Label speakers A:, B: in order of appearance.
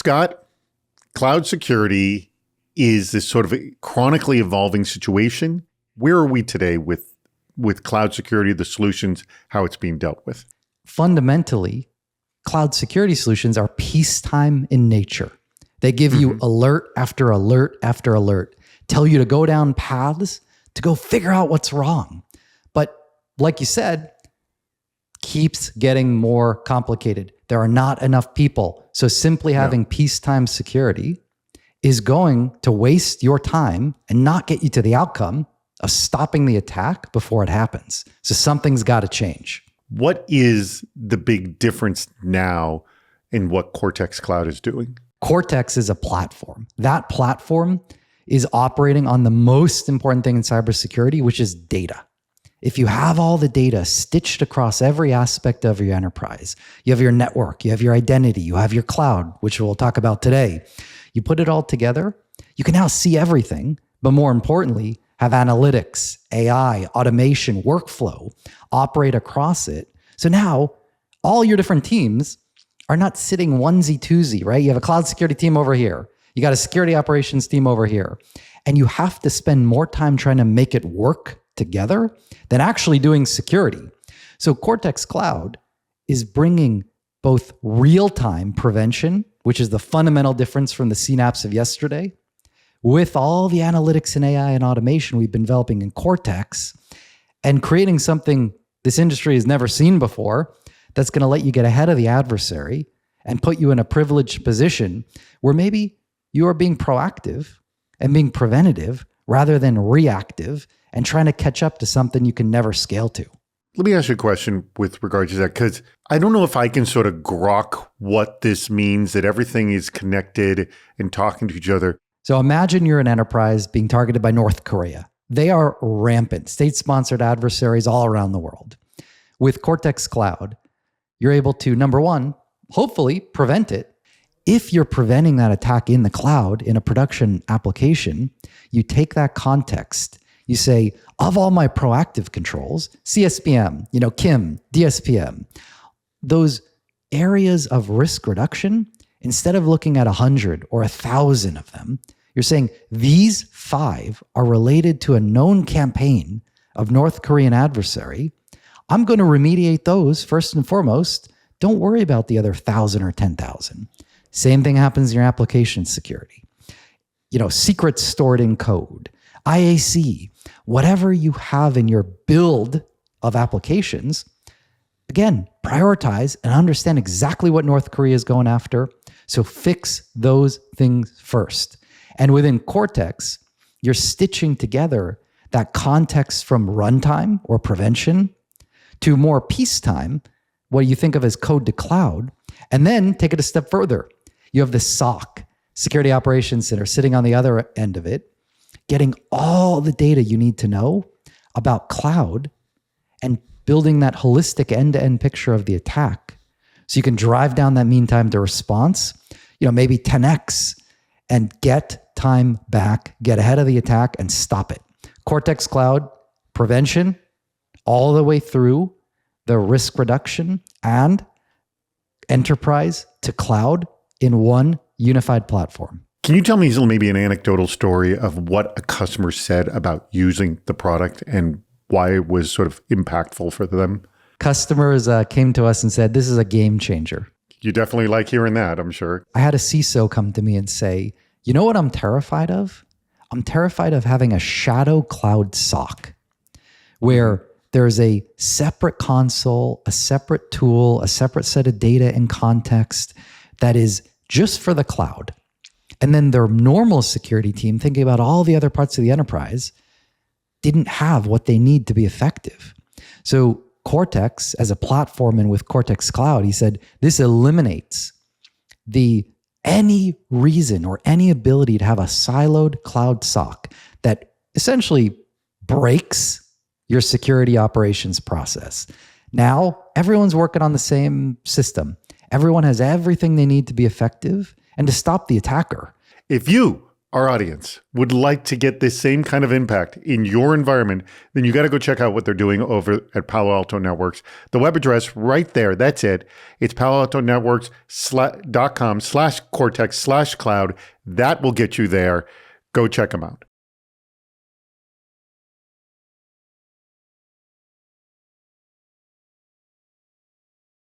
A: Scott, cloud security is this sort of a chronically evolving situation. Where are we today with cloud security, the solutions, how it's being dealt with?
B: Fundamentally, cloud security solutions are peacetime in nature. They give you alert after alert after alert, tell you to go down paths to go figure out what's wrong. But like you said, keeps getting more complicated. There are not enough people. So simply having peacetime security is going to waste your time and not get you to the outcome of stopping the attack before it happens. So something's got to change.
A: What is the big difference now in what Cortex Cloud is doing?
B: Cortex is a platform. That platform is operating on the most important thing in cybersecurity, which is data. If you have all the data stitched across every aspect of your enterprise, you have your network, you have your identity, you have your cloud, which we'll talk about today. You put it all together, you can now see everything, but more importantly, have analytics, AI, automation, workflow operate across it. So now all your different teams are not sitting onesie-twosie, right? You have a cloud security team over here. You got a security operations team over here. And you have to spend more time trying to make it work together than actually doing security. So Cortex Cloud is bringing both real-time prevention, which is the fundamental difference from the CNAPPs of yesterday, with all the analytics and AI and automation we've been developing in Cortex, and creating something this industry has never seen before that's going to let you get ahead of the adversary and put you in a privileged position where maybe you are being proactive and being preventative rather than reactive and trying to catch up to something you can never scale to.
A: Let me ask you a question with regard to that, because I don't know if I can sort of grok what this means, that everything is connected and talking to each other.
B: So imagine you're an enterprise being targeted by North Korea. They are rampant, state-sponsored adversaries all around the world. With Cortex Cloud, you're able to, number one, hopefully prevent it. If you're preventing that attack in the cloud, in a production application, you take that context. You say, of all my proactive controls, CSPM, KIM, DSPM, those areas of risk reduction, instead of looking at 100 or 1,000 of them, you're saying these 5 are related to a known campaign of North Korean adversary. I'm going to remediate those first and foremost. Don't worry about the other 1,000 or 10,000. Same thing happens in your application security. Secrets stored in code, IAC, whatever you have in your build of applications, again, prioritize and understand exactly what North Korea is going after. So fix those things first. And within Cortex, you're stitching together that context from runtime or prevention to more peacetime, what you think of as code to cloud, and then take it a step further. You have the SOC, Security Operations Center, sitting on the other end of it, getting all the data you need to know about cloud and building that holistic end-to-end picture of the attack. So you can drive down that mean time to response, maybe 10x, and get time back, get ahead of the attack and stop it. Cortex Cloud, prevention, all the way through the risk reduction and enterprise to cloud in one unified platform.
A: Can you tell me maybe an anecdotal story of what a customer said about using the product and why it was sort of impactful for them?
B: Customers came to us and said, this is a game changer.
A: You definitely like hearing that, I'm sure.
B: I had a CISO come to me and say, you know what I'm terrified of? I'm terrified of having a shadow cloud SOC where there's a separate console, a separate tool, a separate set of data and context that is just for the cloud. And then their normal security team, thinking about all the other parts of the enterprise, didn't have what they need to be effective. So Cortex, as a platform and with Cortex Cloud, he said, this eliminates any reason or any ability to have a siloed cloud SOC that essentially breaks your security operations process. Now, everyone's working on the same system. Everyone has everything they need to be effective and to stop the attacker.
A: If you our audience would like to get this same kind of impact in your environment, then you got to go check out what they're doing over at Palo Alto Networks. The web address right there, that's it. It's paloaltonetworks.com/cortex/cloud. That will get you there. Go check them out.